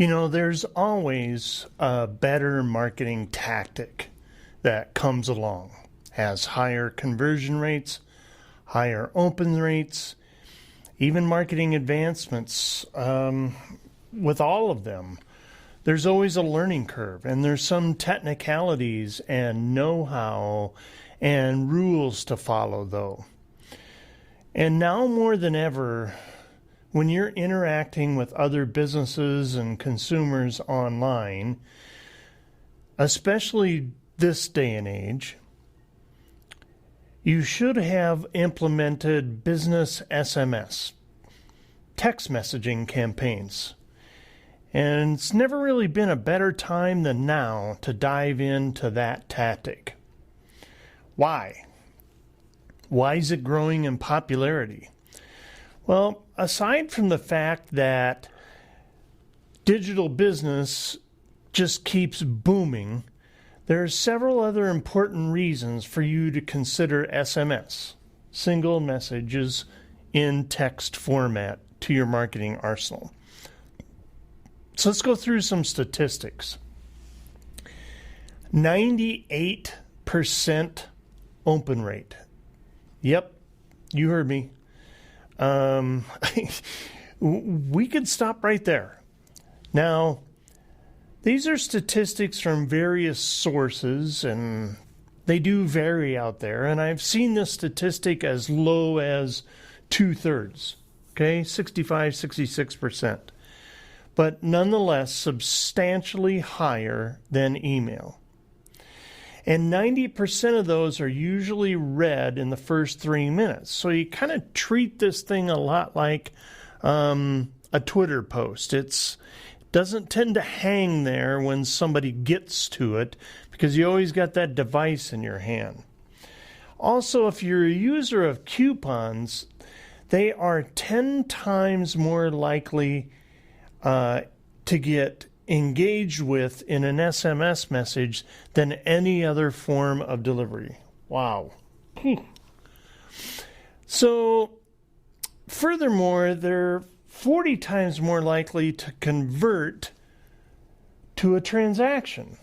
There's always a better marketing tactic that comes along, has higher conversion rates, higher open rates, even marketing advancements. With all of them, there's always a learning curve, and there's some technicalities and know-how and rules to follow, though. And now more than ever, when you're interacting with other businesses and consumers online, especially this day and age, you should have implemented business SMS, text messaging campaigns. And it's never really been a better time than now to dive into that tactic. Why? Why is it growing in popularity? Well, aside from the fact that digital business just keeps booming, there are several other important reasons for you to consider SMS, single messages in text format, to your marketing arsenal. So let's go through some statistics. 98% open rate. Yep, you heard me. We could stop right there. Now, these are statistics from various sources, and they do vary out there. And I've seen this statistic as low as 2/3, okay, 65, 66%. But nonetheless, substantially higher than email. And 90% of those are usually read in the first 3 minutes. So you kind of treat this thing a lot like a Twitter post. It doesn't tend to hang there when somebody gets to it because you always got that device in your hand. Also, if you're a user of coupons, they are 10 times more likely to get engaged with in an SMS message than any other form of delivery. Wow. So, furthermore, they're 40 times more likely to convert to a transaction.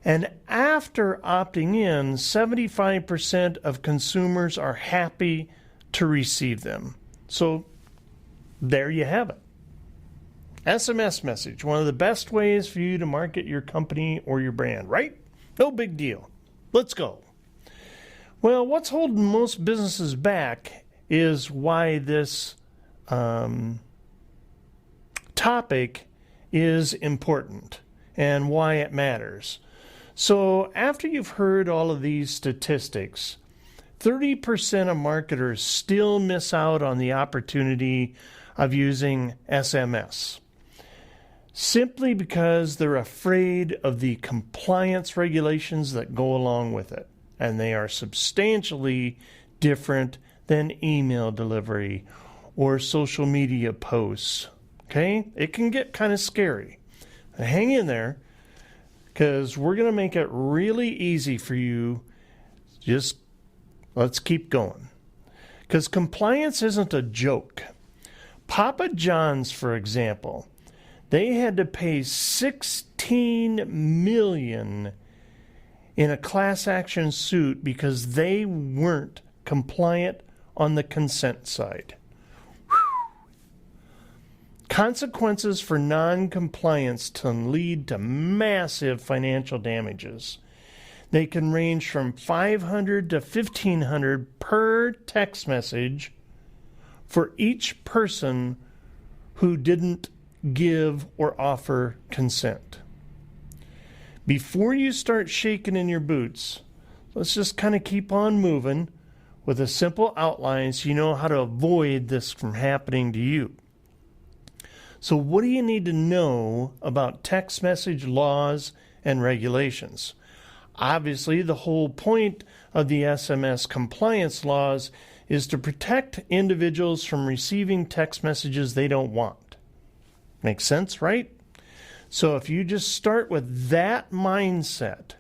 And after opting in, 75% of consumers are happy to receive them. So, there you have it. SMS message, one of the best ways for you to market your company or your brand, right? No big deal. Let's go. Well, what's holding most businesses back is why this topic is important and why it matters. So after you've heard all of these statistics, 30% of marketers still miss out on the opportunity of using SMS. Simply because they're afraid of the compliance regulations that go along with it. And they are substantially different than email delivery or social media posts. Okay? It can get kind of scary. But hang in there, because we're going to make it really easy for you. Just let's keep going. Because compliance isn't a joke. Papa John's, for example, they had to pay $16 million in a class action suit because they weren't compliant on the consent side. Whew. Consequences for non-compliance can lead to massive financial damages. They can range from $500 to $1,500 per text message for each person who didn't give or offer consent. Before you start shaking in your boots, let's just kind of keep on moving with a simple outline so you know how to avoid this from happening to you. So what do you need to know about text message laws and regulations? Obviously, the whole point of the SMS compliance laws is to protect individuals from receiving text messages they don't want. Makes sense, right? So if you just start with that mindset,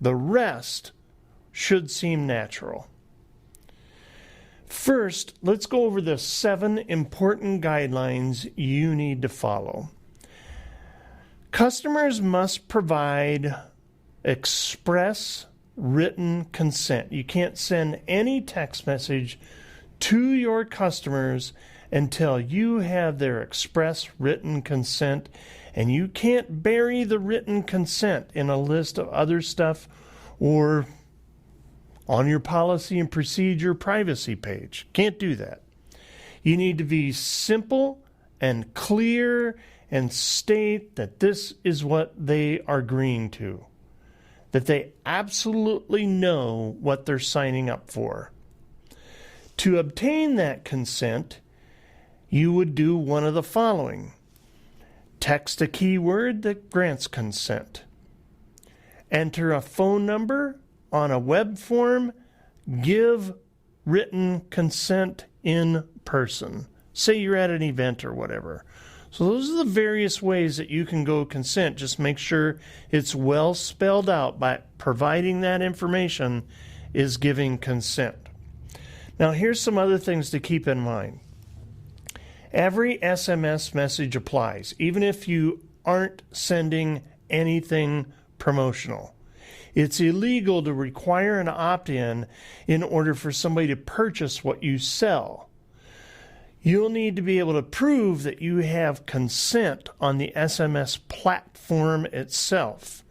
the rest should seem natural. First, let's go over the 7 important guidelines you need to follow. Customers must provide express written consent. You can't send any text message to your customers until you have their express written consent, and you can't bury the written consent in a list of other stuff or on your policy and procedure privacy page. Can't do that. You need to be simple and clear and state that this is what they are agreeing to, that they absolutely know what they're signing up for. To obtain that consent, you would do one of the following. Text a keyword that grants consent. Enter a phone number on a web form. Give written consent in person. Say you're at an event or whatever. So those are the various ways that you can go consent. Just make sure it's well spelled out. By providing that information is giving consent. Now here's some other things to keep in mind. Every SMS message applies, even if you aren't sending anything promotional. It's illegal to require an opt-in in order for somebody to purchase what you sell. You'll need to be able to prove that you have consent on the SMS platform itself.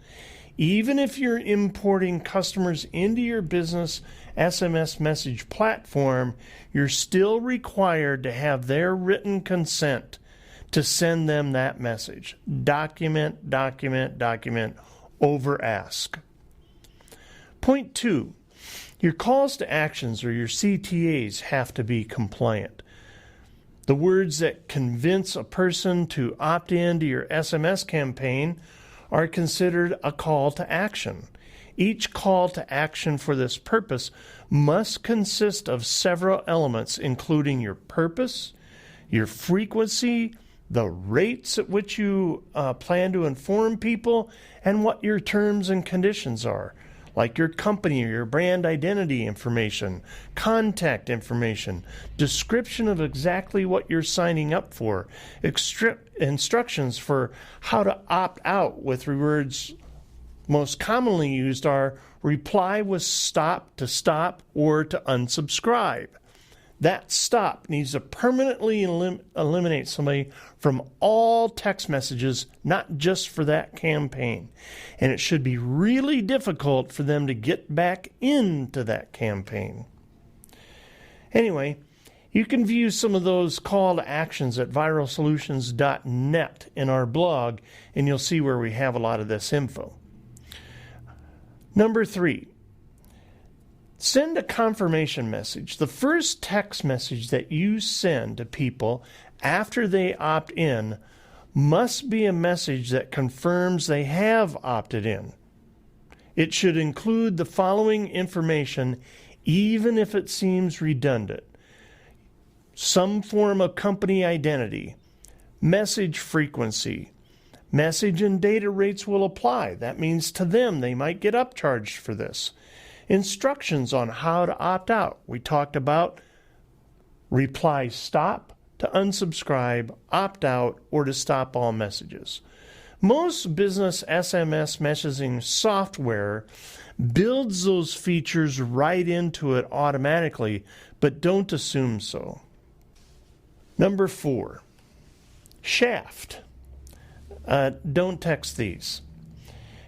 Even if you're importing customers into your business SMS message platform, you're still required to have their written consent to send them that message. Document, document, document, over ask. Point 2, your calls to actions or your CTAs have to be compliant. The words that convince a person to opt into your SMS campaign are considered a call to action. Each call to action for this purpose must consist of several elements, including your purpose, your frequency, the rates at which you plan to inform people, and what your terms and conditions are, like your company or your brand identity information, contact information, description of exactly what you're signing up for, instructions for how to opt out, with words most commonly used are reply with stop to stop or to unsubscribe. That stop needs to permanently eliminate somebody from all text messages, not just for that campaign. And it should be really difficult for them to get back into that campaign. Anyway, you can view some of those call to actions at viralsolutions.net in our blog, and you'll see where we have a lot of this info. Number 3. Send a confirmation message. The first text message that you send to people after they opt in must be a message that confirms they have opted in. It should include the following information, even if it seems redundant. Some form of company identity, message frequency. Message and data rates will apply. That means to them they might get upcharged for this. Instructions on how to opt out. We talked about reply stop, to unsubscribe, opt out, or to stop all messages. Most business SMS messaging software builds those features right into it automatically, but don't assume so. Number 4, SHAFT. Don't text these.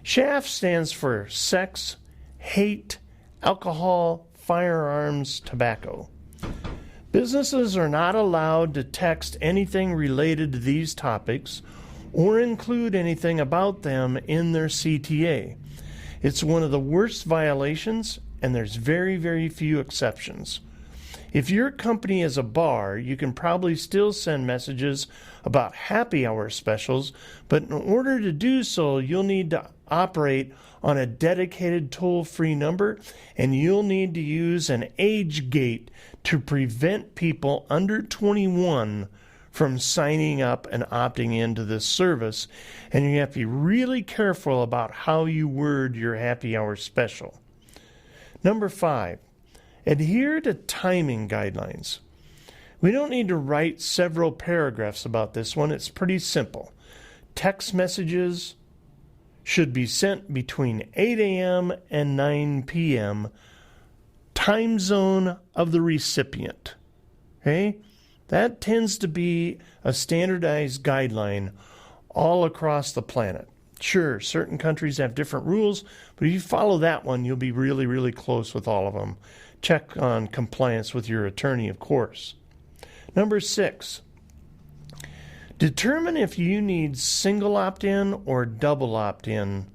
SHAFT stands for sex, hate, alcohol, firearms, tobacco. Businesses are not allowed to text anything related to these topics or include anything about them in their CTA. It's one of the worst violations, and there's very, very few exceptions. If your company is a bar, you can probably still send messages about happy hour specials, but in order to do so, you'll need to operate on a dedicated toll-free number, and you'll need to use an age gate to prevent people under 21 from signing up and opting into this service. And you have to be really careful about how you word your happy hour special. Number 5, adhere to timing guidelines. We don't need to write several paragraphs about this one. It's pretty simple. text messages should be sent between 8 a.m. and 9 p.m. time zone of the recipient. Okay? That tends to be a standardized guideline all across the planet. Sure, certain countries have different rules, but if you follow that one, you'll be really, really close with all of them. Check on compliance with your attorney, of course. Number 6, determine if you need single opt-in or double opt-in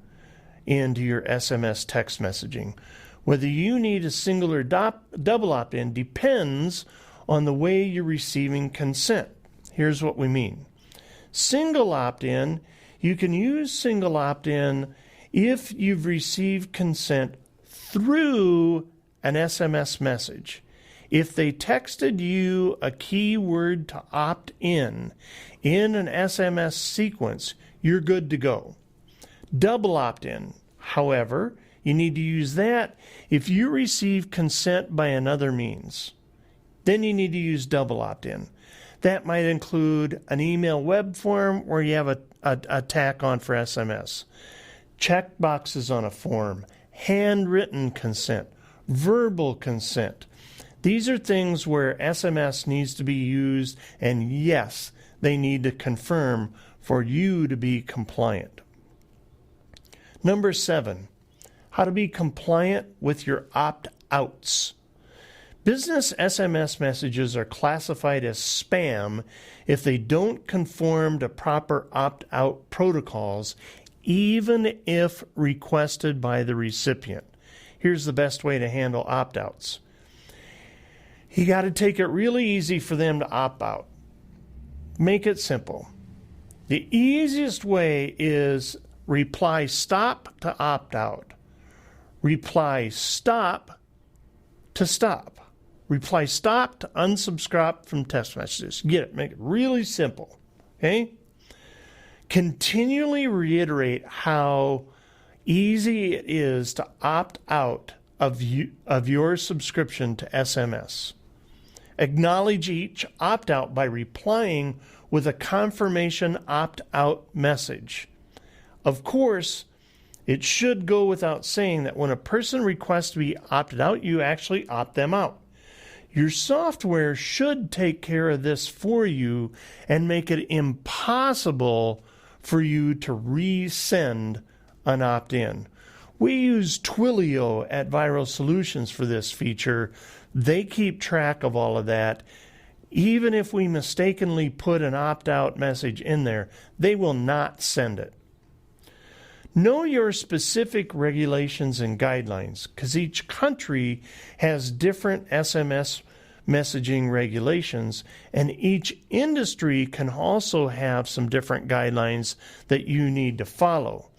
into your SMS text messaging. Whether you need a single or double opt-in depends on the way you're receiving consent. Here's what we mean. Single opt-in, you can use single opt-in if you've received consent through an SMS message. If they texted you a keyword to opt in an SMS sequence, you're good to go. Double opt-in, however, you need to use that if you receive consent by another means. Then you need to use double opt-in. That might include an email web form where you have a tack on for SMS, check boxes on a form, handwritten consent, verbal consent. These are things where SMS needs to be used, and yes, they need to confirm for you to be compliant. Number 7, how to be compliant with your opt-outs. Business SMS messages are classified as spam if they don't conform to proper opt-out protocols, even if requested by the recipient. Here's the best way to handle opt-outs. You got to take it really easy for them to opt out. Make it simple. The easiest way is reply stop to opt out. Reply stop to stop. Reply stop to unsubscribe from text messages. Get it? Make it really simple. Okay? Continually reiterate how easy it is to opt out of your subscription to SMS. Acknowledge each opt-out by replying with a confirmation opt-out message. Of course, it should go without saying that when a person requests to be opted out, you actually opt them out. Your software should take care of this for you and make it impossible for you to resend an opt-in. We use Twilio at Viral Solutions for this feature. They keep track of all of that. Even if we mistakenly put an opt-out message in there, they will not send it. Know your specific regulations and guidelines, because each country has different SMS messaging regulations, and each industry can also have some different guidelines that you need to follow.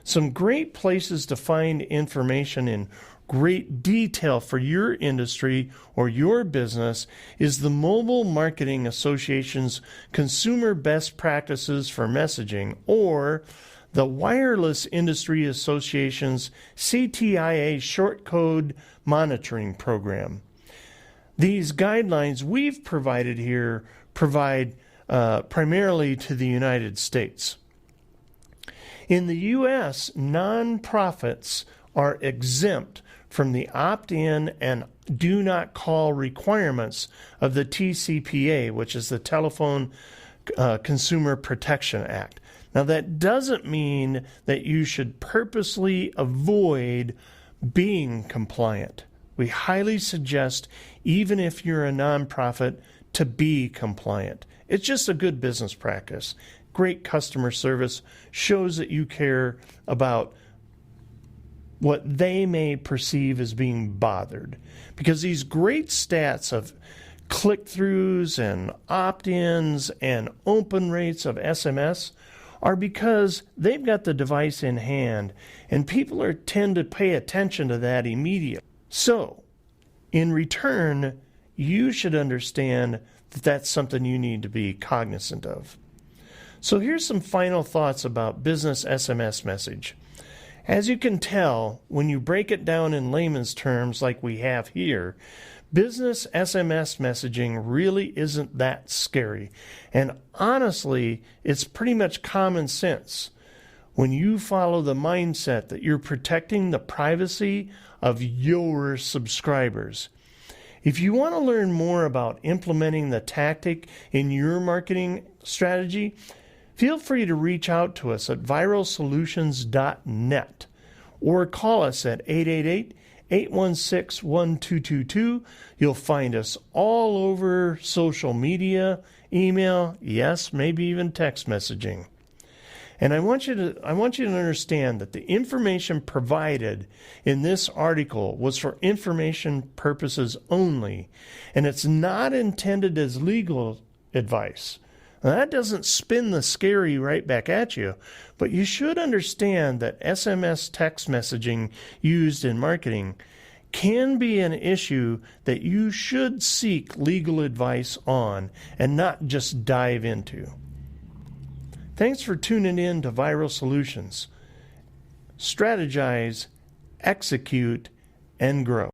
Some great places to find information in great detail for your industry or your business is the Mobile Marketing Association's Consumer Best Practices for Messaging, or the Wireless Industry Association's CTIA Short Code Monitoring Program. These guidelines we've provided here provide primarily to the United States. In the U.S., nonprofits are exempt from the opt-in and do not call requirements of the TCPA, which is the Telephone Consumer Protection Act. Now, that doesn't mean that you should purposely avoid being compliant. We highly suggest, even if you're a nonprofit, to be compliant. It's just a good business practice. Great customer service shows that you care about what they may perceive as being bothered. Because these great stats of click-throughs and opt-ins and open rates of SMS are because they've got the device in hand, and people tend to pay attention to that immediately. So, in return, you should understand that that's something you need to be cognizant of. So here's some final thoughts about Business SMS Message. As you can tell, when you break it down in layman's terms like we have here, Business SMS messaging really isn't that scary. And honestly, it's pretty much common sense when you follow the mindset that you're protecting the privacy of your subscribers. If you want to learn more about implementing the tactic in your marketing strategy, feel free to reach out to us at viralsolutions.net or call us at 888-816-1222. You'll find us all over social media, email, yes, maybe even text messaging. And I want you to understand that the information provided in this article was for information purposes only, and it's not intended as legal advice. Now, that doesn't spin the scary right back at you, but you should understand that SMS text messaging used in marketing can be an issue that you should seek legal advice on and not just dive into. Thanks for tuning in to Viral Solutions. Strategize, execute, and grow.